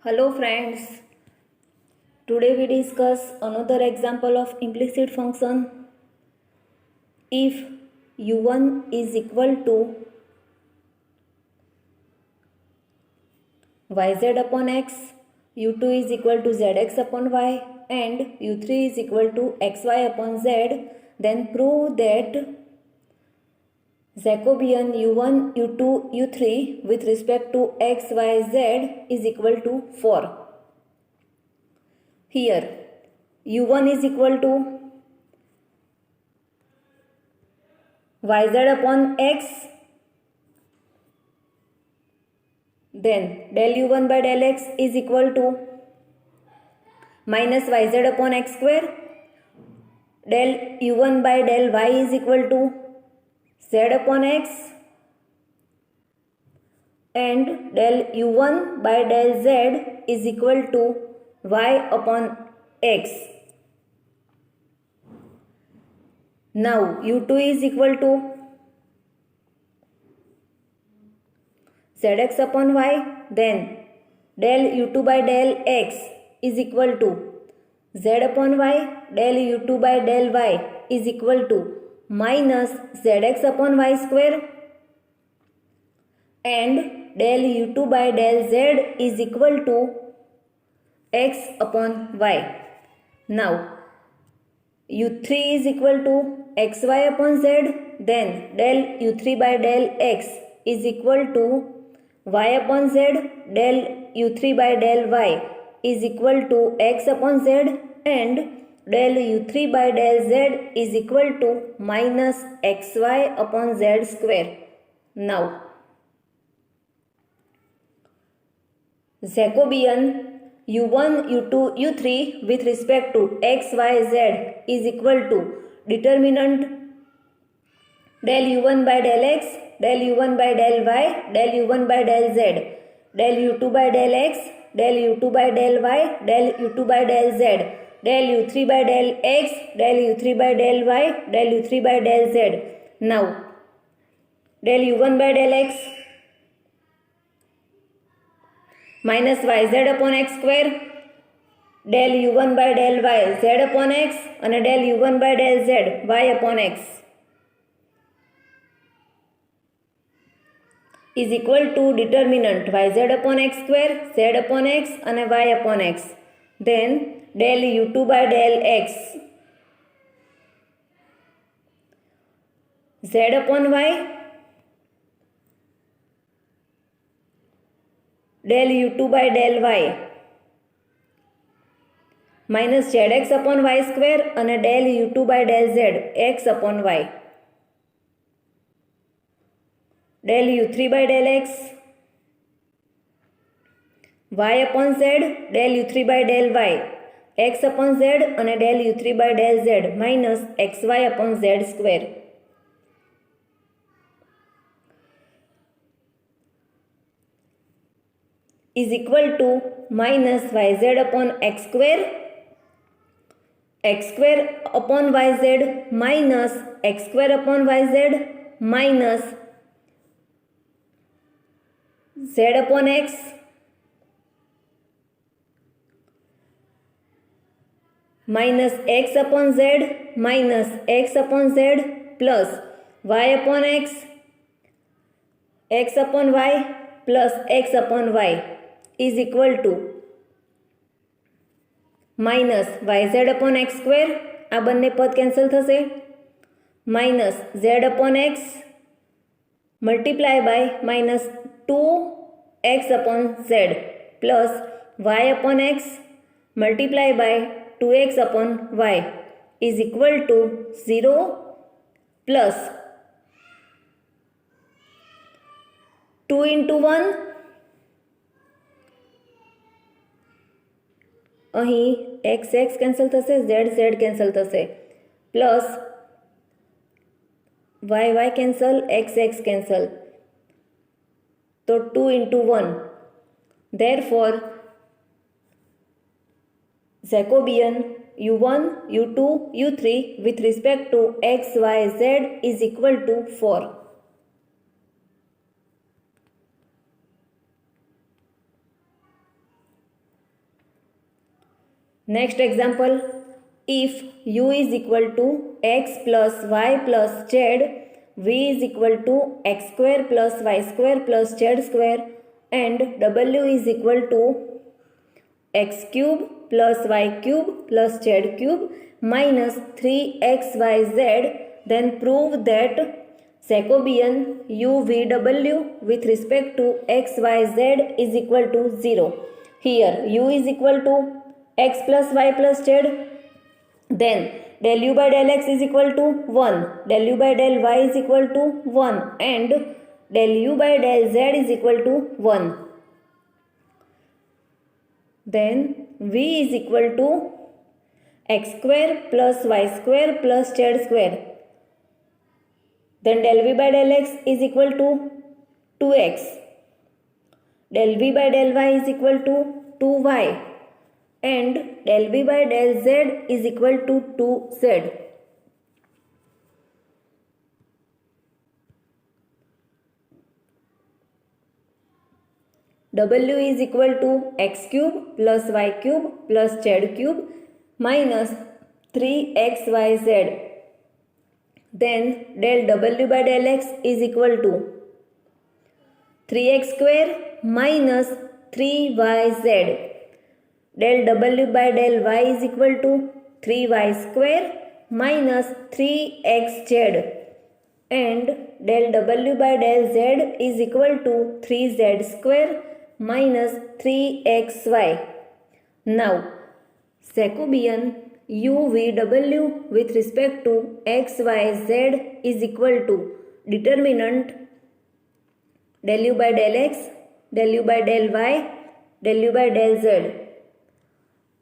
Hello friends, today we discuss another example of implicit function. If u1 is equal to yz upon x, u2 is equal to zx upon y and u3 is equal to xy upon z, then prove that Jacobian u1, u2, u3 with respect to x, y, z is equal to 4. Here u1 is equal to yz upon x, then del u1 by del x is equal to minus yz upon x square, del u1 by del y is equal to z upon x and del u1 by del z is equal to y upon x. Now u2 is equal to zx upon y, then del u2 by del x is equal to z upon y, del u2 by del y is equal to minus zx upon y square and del u2 by del z is equal to x upon y. Now u3 is equal to xy upon z, then del u3 by del x is equal to y upon z, del u3 by del y is equal to x upon z and del u3 by del z is equal to minus xy upon z square. Now Jacobian u1, u2, u3 with respect to x, y, z is equal to determinant del u1 by del x, del u1 by del y, del u1 by del z, del u2 by del x, del u2 by del y, del u2 by del z, del u3 by del x, del u3 by del y, del u3 by del z. Now del u1 by del x minus yz upon x square, del u1 by del y z upon x અને del u1 by del z y upon x is equal to determinant yz upon x square, z upon x અને y upon x. Then del u2 by del x z upon y, del u2 by del y minus zx upon y square અને del u2 by del z x upon y, del u3 by del x y upon z, del u3 by del y x upon z અને del u3 by del z minus xy upon z square is equal to minus yz upon x square upon yz minus x square upon yz minus z upon x minus x upon z minus x upon z plus y upon x upon y plus x upon y is equal to minus yz upon x square, આ બંને પદ cancel થશે, minus z upon x multiply by minus 2x upon z plus y upon x multiply by 2x upon y is equal to 0 plus 2 into 1 અહીં x cancel થશે, z cancel થશે plus y cancel, x cancel, તો 2 into 1. Therefore Jacobian u1, u2, u3 with respect to x, y, z is equal to 4. Next example, if u is equal to x plus y plus z, v is equal to x square plus y square plus z square, and w is equal to x cube plus y cube plus z cube minus 3xyz, then prove that Jacobian UVW with respect to xyz is equal to 0. Here u is equal to x plus y plus z, then del u by del x is equal to 1, del u by del y is equal to 1, and del u by del z is equal to 1. Then v is equal to x square plus y square plus z square. Then del v by del x is equal to 2x. Del v by del y is equal to 2y. And del v by del z is equal to 2z. W is equal to x cube plus y cube plus z cube minus 3xyz. Then del w by del x is equal to 3x square minus 3yz. Del w by del y is equal to 3y square minus 3xz, and del w by del z is equal to 3z square minus 3xy. Now Jacobian UVW with respect to xyz is equal to determinant del u by del x, del u by del y, del u by del z,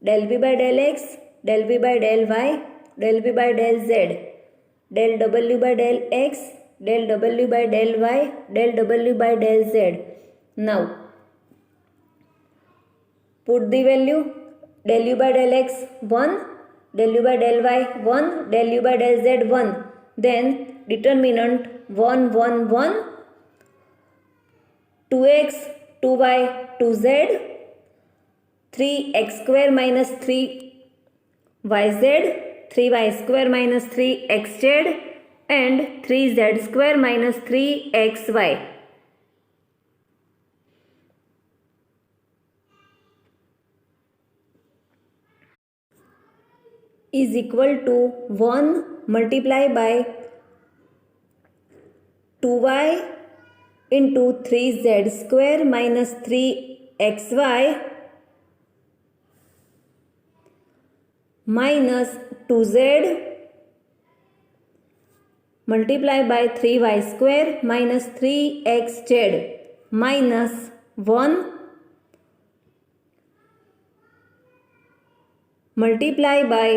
del v by del x, del v by del y, del v by del z, del w by del x, del w by del y, del w by del z. Now put the value del u by del x 1, del u by del y 1, del u by del z 1. Then determinant 1 1 1, 2x 2y 2z, 3x square minus 3yz, 3y square minus 3xz, and 3z square minus 3xy. Is equal to 1 multiplied by 2y into 3z square minus 3xy minus 2z multiplied by 3y square minus 3xz minus 1 multiplied by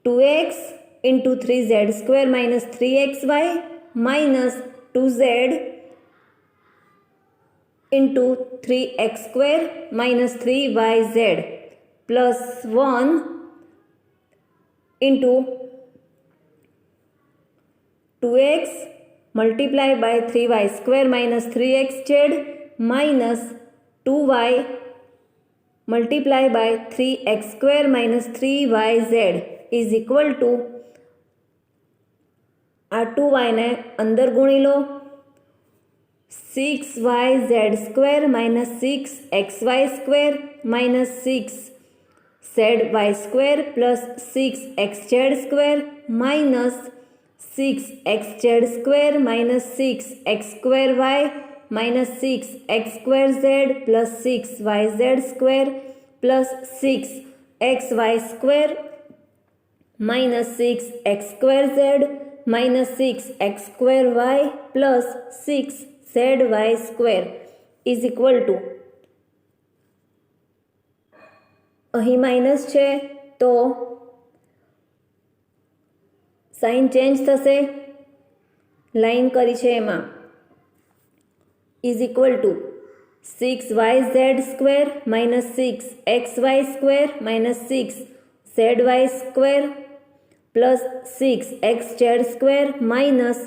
2x into 3z square minus 3xy minus 2z into 3x square minus 3yz plus 1 into 2x multiplied by 3y square minus 3xz minus 2y multiplied by 3x square minus 3yz is equal to આ 2y ને અંદર ગુણી લો 6yz square minus 6xy square minus 6zy square plus 6xz square minus 6xz square minus 6x square y minus 6x square z plus 6yz square plus 6xy square minus 6x square z minus 6x square y plus 6zy square is equal to, અહીં minus છે તો sign change થશે, line કરી છે એમાં, is equal to 6yz square minus 6xy square minus 6zy square plus 6xz square minus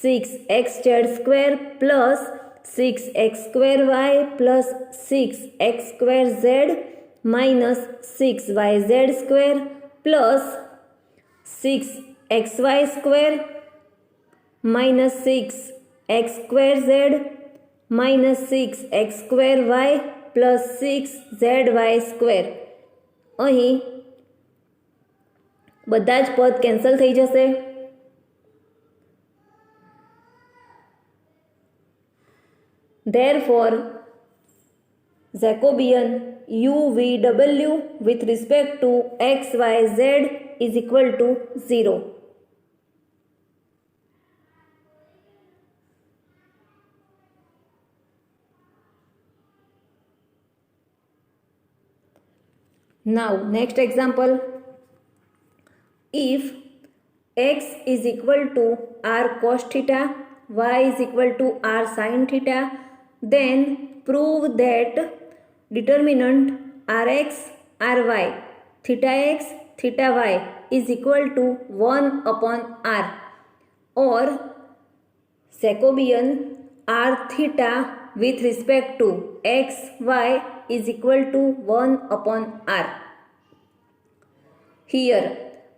6xz square plus 6x square y plus 6x square z minus 6yz square plus 6xy square minus 6x square z minus 6x square y plus 6zy square. અહીં બધા જ પદ cancel થઈ જશે. Therefore, Jacobian UVW with respect to x, y, z is equal to 0. Now, next example. If x is equal to r cos theta, y is equal to r sin theta, then prove that determinant rx, ry, theta x, theta y is equal to 1 upon r, or Jacobian r theta with respect to x, y is equal to 1 upon r. Here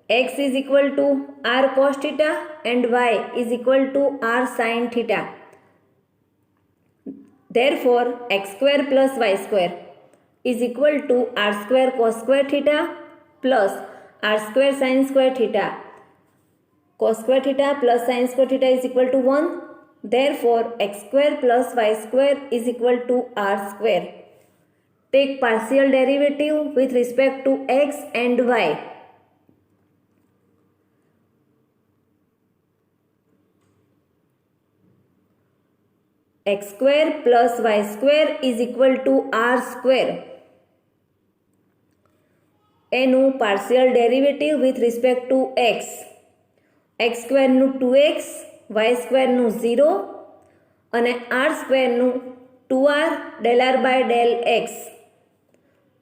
x is equal to r cos theta and y is equal to r sin theta. Therefore, x square plus y square is equal to r square cos square theta plus r square sin square theta. Cos square theta plus sin square theta is equal to 1. Therefore, x square plus y square is equal to r square. Take partial derivative with respect to x and y. X square plus y square is equal to r square. એનું partial derivative with respect to x. X સ્ક્વેરનું 2x, y સ્ક્વેરનું 0 અને r સ્ક્વેરનું 2r del r by del x.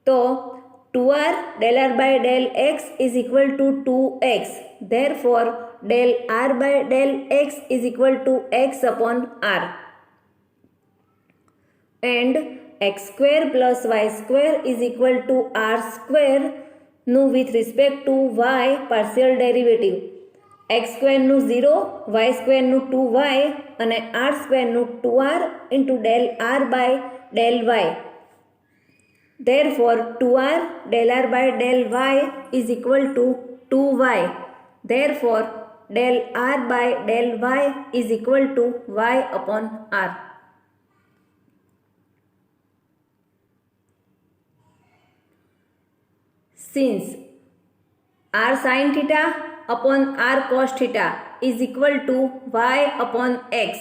તો 2r del r by del x is equal to 2x. Therefore, del r by del x is equal to x upon r. And x square plus y square is equal to r square નું with respect to y partial derivative. x square નું 0, y square નું 2y અને r square નું 2r into del r by del y. Therefore, 2r del r by del y is equal to 2y. Therefore, del r by del y is equal to y upon r. Since r sin theta upon r cos theta is equal to y upon x,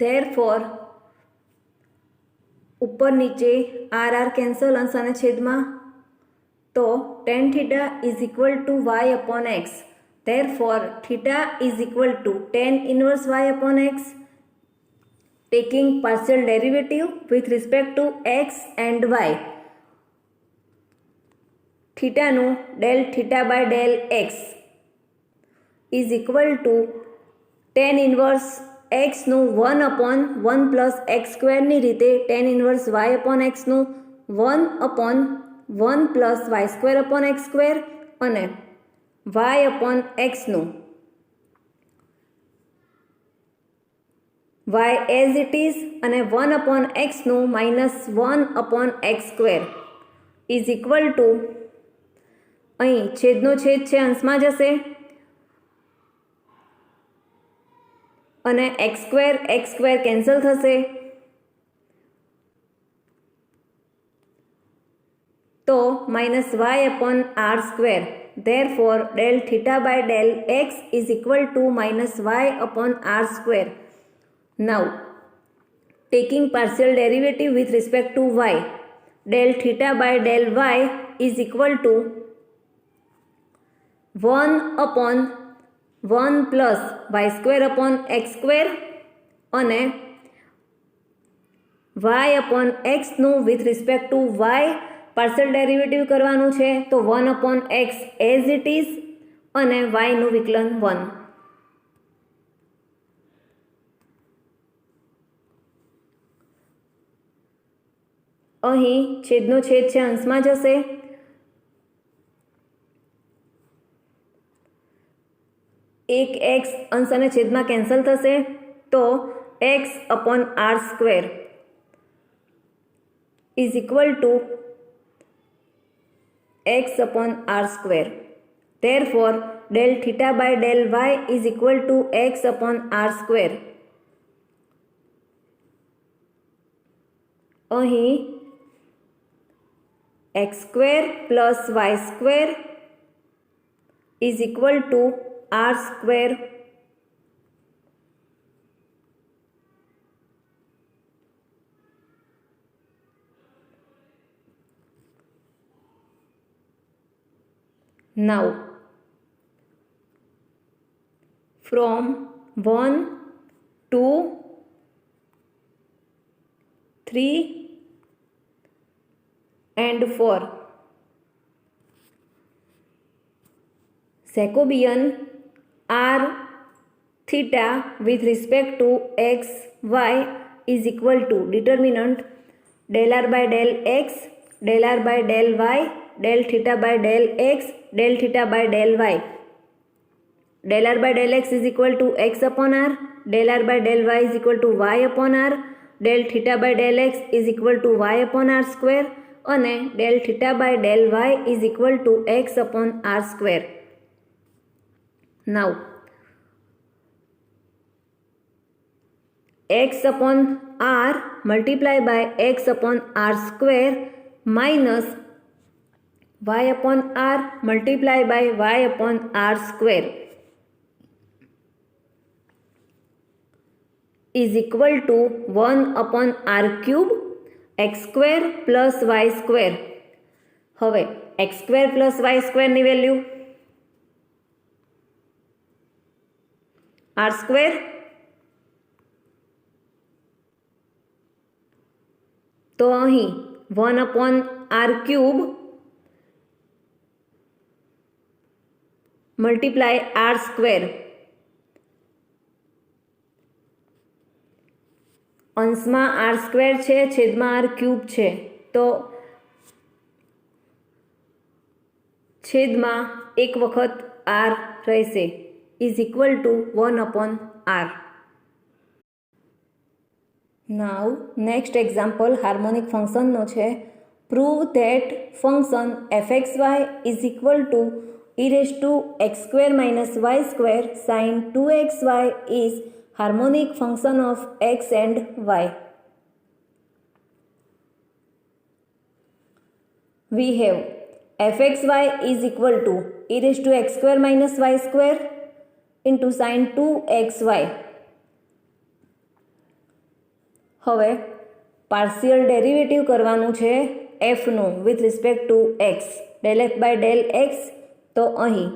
therefore ઉપર નીચે R R cancel અંશ અને છેદમાં, તો tan theta is equal to y upon x. Therefore, theta is equal to tan inverse y upon x. Taking partial derivative with respect to x and y. Theta નું del theta by del x is equal to tan inverse x નું 1 upon 1 plus x square ની રીતે tan inverse y upon x નું 1 upon 1 plus y square upon x square અને y upon x નું y as it is અને 1 upon x નું minus 1 upon x square is equal to, અહીં છેદનો છેદ છે અંશમાં જશે અને x square કેન્સલ થશે, તો minus y upon r square. Therefore, del theta by del x is equal to minus y upon r square. Now, taking partial derivative with respect to y, del theta by del y is equal to 1 upon 1 plus y square upon x square અને y upon x નું with respect to y partial derivative કરવાનું છે, તો 1 upon x as it is અને y નું વિકલન 1. અહીં છેદનો છેદ છે અંશમાં જશે, એક એક્સ અંશ અને છેદમાં કેન્સલ થશે, તો x upon r square is equal to x upon r square. Therefore, del theta by del y is equal to x upon r square. અહીં x square plus y square is equal to r square. Now, from 1, 2, 3 and 4, Jacobian r theta with respect to x, y is equal to determinant del r by del x, del r by del y, del theta by del x, del theta by del y. Del r by del x is equal to x upon r, del r by del y is equal to y upon r, del theta by del x is equal to y upon r square અને del theta by del y is equal to x upon r square. Now, x upon r multiply by x upon r square minus y upon r multiply by y upon r square is equal to 1 upon r cube x square plus y square. હવે x square plus y square ની value r square, તો અહીં 1 upon r cube multiply r square. અંશમાં r square છે, છેદમાં r cube છે, તો છેદમાં એક વખત r રહેશે, is equal to 1 upon r. Now, next example harmonic function નો છે. Prove that function fxy is equal to e raised to x square minus y square sin 2xy is harmonic function of x and y. We have fxy is equal to e raised to x square minus y square into sin 2xy. હવે partial derivative કરવાનું છે f નું with respect to x, del f by del x. તો અહીં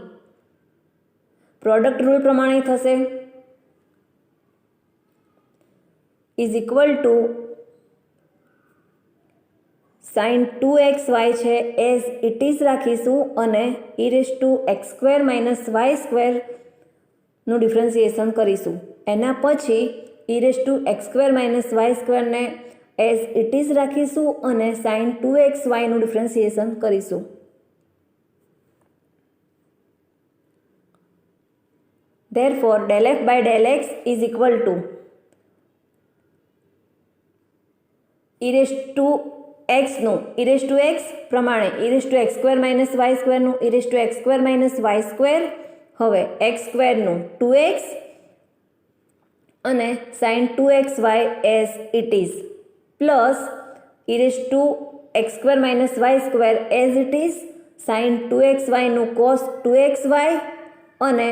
product rule પ્રમાણે થશે, is equal to sin 2xy છે as it is રાખીશું અને e raised to x square minus y square નું ડિફરન્સિએશન કરીશું. એના પછી e raised to x square minus y square ને as it is રાખીશું અને sin 2xy નું ડિફરન્સિએશન કરીશું. Therefore, del f by del x is equal to e raised to x નું e raised to x પ્રમાણે e raised to x square minus y square નું e raised to x square minus y square. હવે x square નું 2x અને sin 2xy as it is plus e raised to x square minus y square as it is sin 2xy નું cos 2xy અને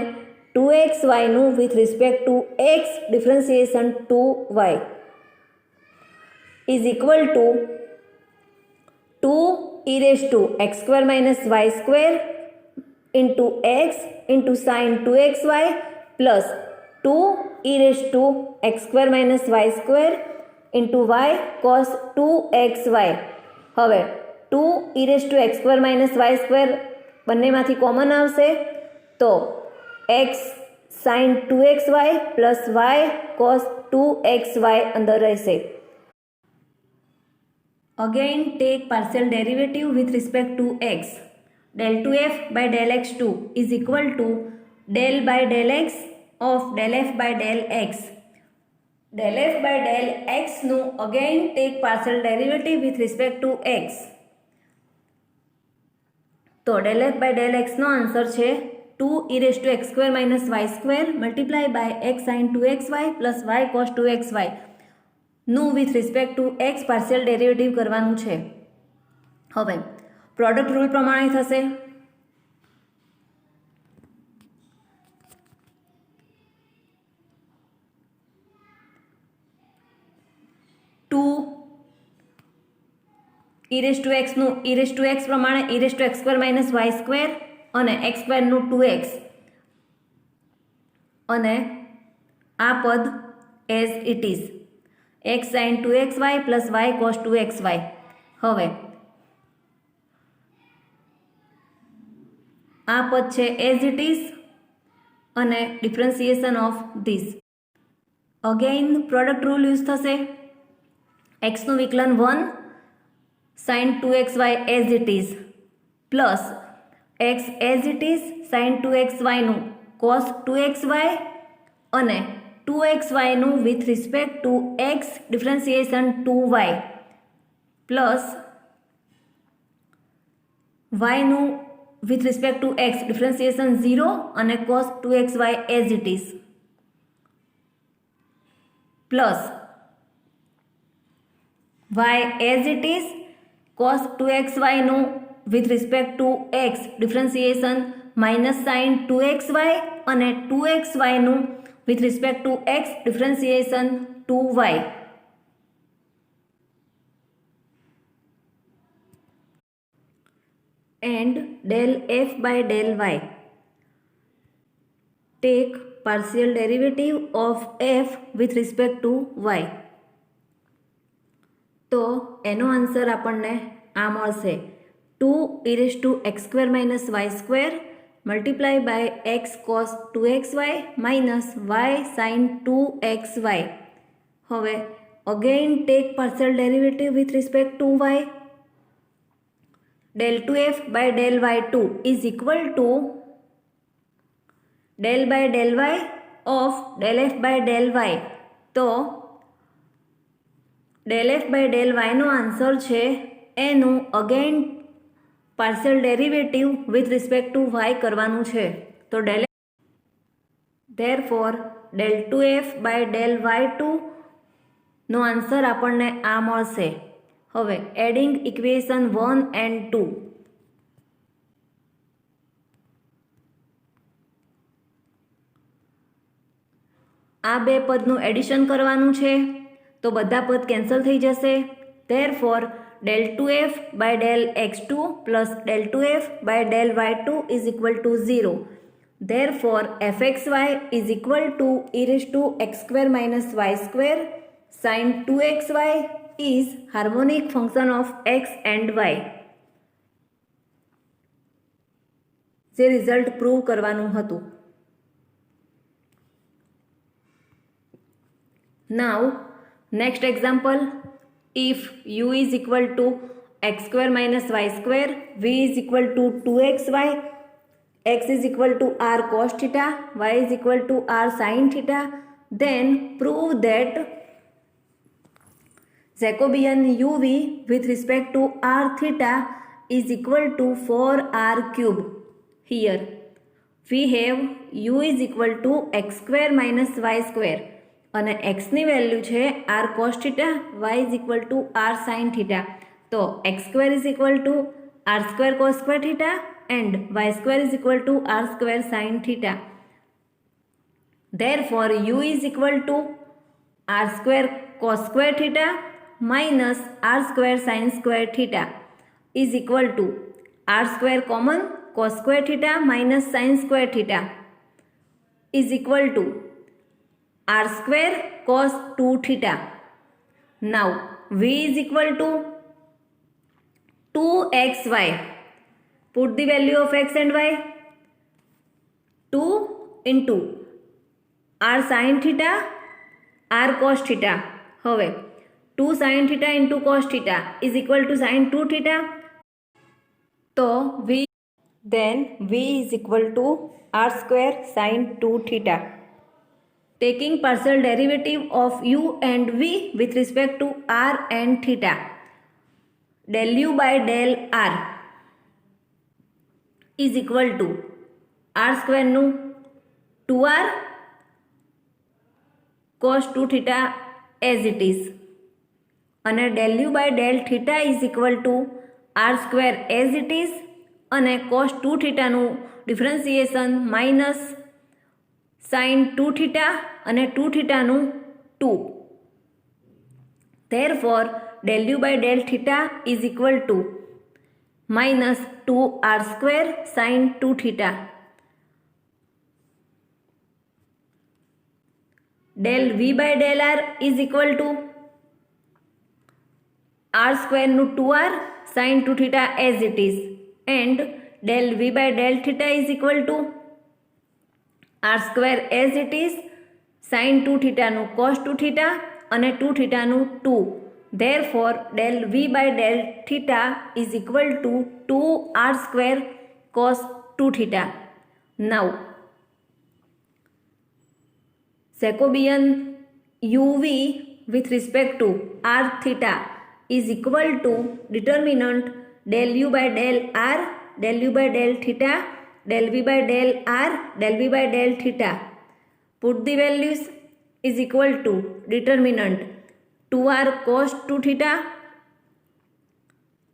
2xy નું with respect to x differentiation 2y is equal to 2 e raised to x square minus y square into x into sin 2xy plus 2 e raised to x square minus y square into y cos 2xy. હવે 2 e raised to x square minus y square બંનેમાંથી common આવશે, તો x sin 2xy plus y cos 2xy અંદર રહેશે. Again take partial derivative with respect to x. Del 2f by del x2 is equal to del by del x of del f by del x. Del f by del x નું again take partial derivative with respect to x. તો del f by del x નો answer છે 2 e raised to x square minus y square multiply by x sin 2xy plus y cos 2xy નું with respect to x partial derivative કરવાનું છે. હવે product rule પ્રમાણે થશે. 2 e raised to x નું e raised to x પ્રમાણે e raised to x square minus y square અને x square નું 2x અને આ પદ as it is x sin 2xy plus y cos 2xy. હવે આ પદ છે as it is અને differentiation of this. Again product rule use થશે. x નું વિકલન 1 sin 2xy as it is plus x as it is sin 2xy નું cos 2xy અને 2xy નું with respect to x differentiation 2y plus y નું with respect to x differentiation 0 અને cos 2xy as it is plus y as it is cos 2xy નું with respect to x differentiation minus sin 2xy અને 2xy નું with respect to x differentiation 2y. And del f by del y. Take partial derivative of f with respect to y. તો એનો answer આપણને આ મળશે 2 e raised to x square minus y square multiply by x cos 2xy minus y sin 2xy. હવે again take partial derivative with respect to y. Del 2f by del y2 is equal to del by del y of del f by del y. તો del f by del y નો answer છે એનું again partial derivative with respect to y કરવાનું છે. તો del therefore del 2f by del y2 નો answer આપણને આ મળશે. હવે એડિંગ ઇક્વેશન 1 and 2. આ બે પદનું એડિશન કરવાનું છે તો બધા પદ કેન્સલ થઈ જશે. therefore del 2f by del x2 plus del 2f by del y2 is equal to 0. therefore fxy is equal to e raised to x square minus y square sin 2xy is harmonic function of x and y. જે result prove કરવાનું હતું. Now next example, if u is equal to x square minus y square, v is equal to 2xy, x is equal to r cos theta, y is equal to r sin theta, then prove that Jacobian uv with respect to r theta is equal to 4r cube. Here we have u is equal to x square minus y square અને x ની value છે r cos theta, y is equal to r sin theta. તો x square is equal to r square cos square theta and y square is equal to r square sin theta. Therefore u is equal to r square cos square theta minus r square sin square theta is equal to r square common cos square theta minus sin square theta is equal to r square cos 2 theta. Now v is equal to 2xy. Put the value of x and y. 2 into r sin theta, r cos theta. હવે 2 sin theta into cos theta is equal to sin 2 theta. So V is equal to r square sin 2 theta. Taking partial derivative of u and v with respect to r and theta, del u by del r is equal to r square નું 2r cos 2 theta as it is, અને del u by del theta is equal to r square as it is, અને cos 2 theta નું differentiation minus sin 2 theta અને 2 theta નું 2. Therefore del u by del theta is equal to minus 2r square sin 2 theta. Del v by del r is equal to r square નું 2r sin 2 theta as it is, and del v by del theta is equal to r square as it is sin 2 theta નું cos 2 theta અને 2 theta નું 2. Therefore del v by del theta is equal to 2r square cos 2 theta. Now Jacobian uv with respect to r theta is equal to determinant del u by del r, del u by del theta, del v by del r, del v by del theta. Put the values is equal to determinant 2r cos 2 theta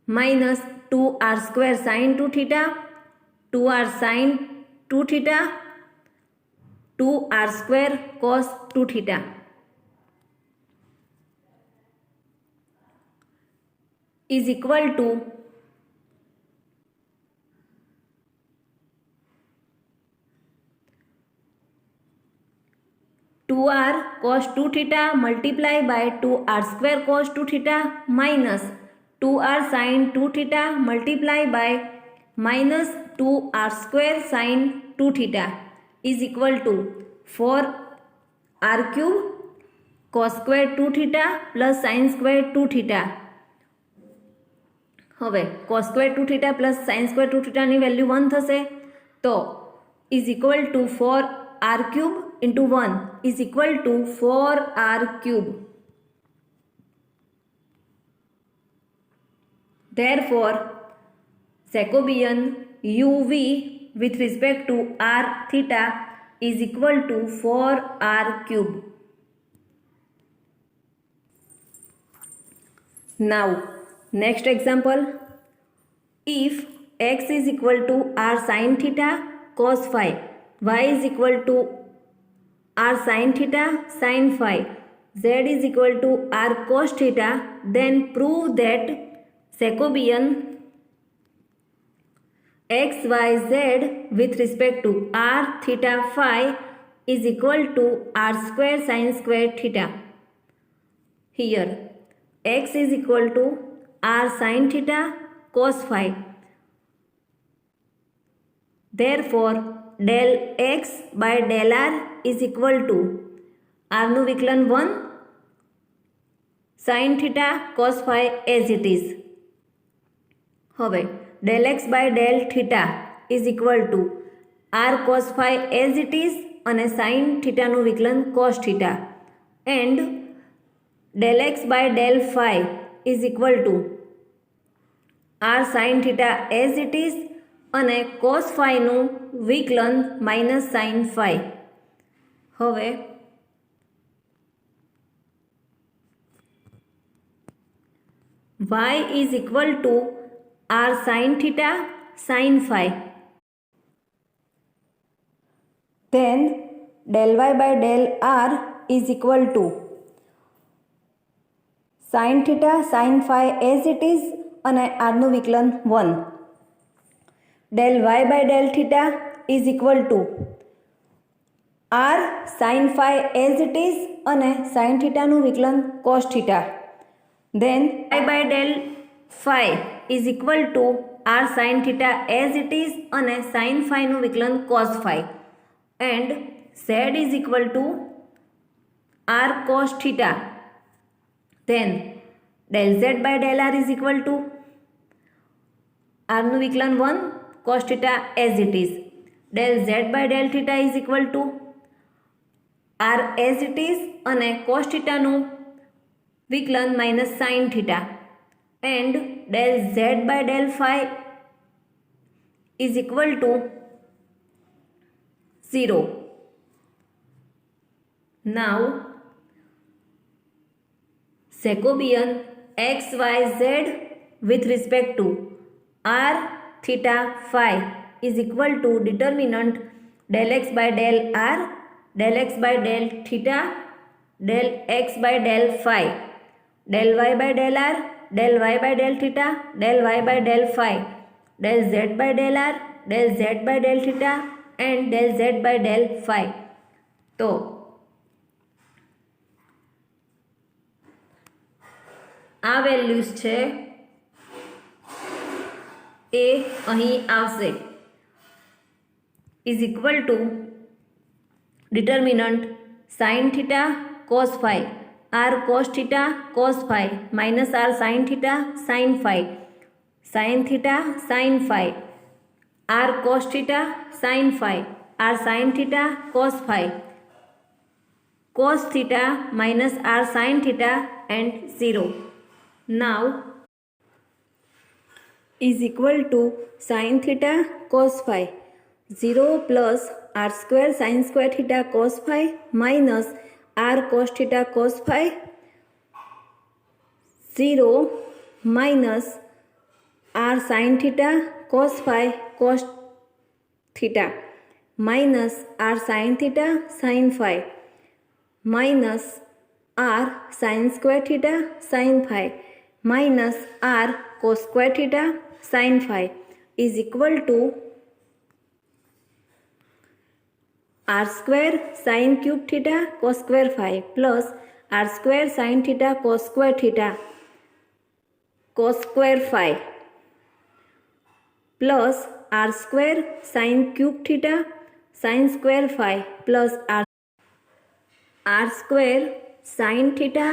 minus 2r square sin 2 theta, 2r sin 2 theta, 2r square cos 2 theta is equal to 2r cos 2 theta multiply by 2r square cos 2 theta minus 2r sin 2 theta multiply by minus 2r square sin 2 theta is equal to 4r cube cos square 2 theta plus sin square 2 theta. હવે cos square 2 theta plus sin square 2 theta ની value 1 થશે, તો is equal to 4r cube into 1 is equal to 4r cube. Therefore Jacobian uv with respect to r theta is equal to 4r cube. Now next example, if x is equal to r sin theta cos phi, y is equal to r sin theta sin phi, z is equal to r cos theta, then prove that Jacobian x, y, z with respect to r theta phi is equal to r square sin square theta. Here x is equal to r sin theta cos phi. Therefore del x by del r is equal to r નું વિકલન 1 sin theta cos phi as it is. હવે del x by del theta is equal to r cos phi as it is અને sin theta નું વિકલન cos theta, and del x by del phi is equal to r sin theta as it is અને cos phi નું વિકલન minus sin phi. હવે y is equal to r sin theta sin phi. Then del y by del r is equal to sin theta sin phi as it is અને r નું વિકલન 1. Del y by del theta is equal to r sin phi as it is અને sin theta નું વિકલન cos theta. Then y by del phi is equal to r sin theta as it is અને sin phi નું વિકલન cos phi, and z is equal to r cos theta. Then del z by del r is equal to r નું વિકલન 1 cos theta as it is. del z by del theta is equal to r as it is અને cos theta નું વિકલન minus sin theta and del z by del phi is equal to 0. Now Jacobian xyz with respect to r theta phi is equal to determinant del x by del r, del x by del theta, del x by del phi, del y by del r, del y by del theta, del y by del phi, del z by del r, del z by del theta and del z by del phi. તો આ values છે એ અહીં આવશે is equal to determinant sine theta cos phi r cos theta cos phi minus r sine theta sine phi sine theta sine phi r cos theta sine phi r sine theta cos phi cos theta minus r sin theta and 0. Now is equal to sin theta cos phi 0 plus r square sin square theta cos phi minus r cos theta cos phi 0 minus r sin theta cos phi cos theta minus r sin theta sin phi minus r sin square theta sin phi minus r cos square theta sin phi is equal to r square sin cube theta cos square phi plus r square sin theta cos square phi plus r square sin cube theta sin square phi plus r square sin theta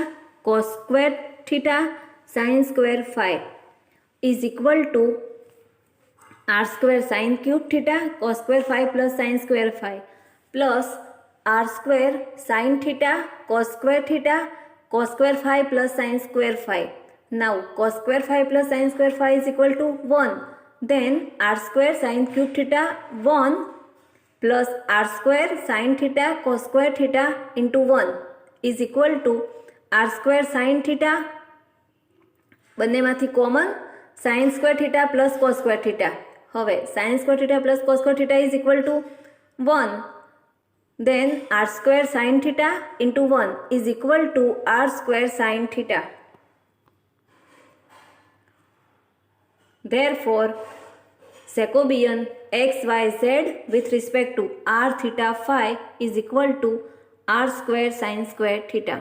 cos square theta sin square phi is equal to r square sin cube theta cos square phi plus sin square phi plus r square sin theta cos square phi plus sin square phi. Now cos square phi plus sin square phi is equal to 1. Then r square sin cube theta 1 plus r square sin theta cos square theta into 1 is equal to r square sin theta બંનેમાંથી common sin square theta plus cos square theta. હવે sin square theta plus cos square theta is equal to 1. Then r square sin theta into 1 is equal to r square sin theta. Therefore Jacobian xyz with respect to r theta phi is equal to r square sin square theta.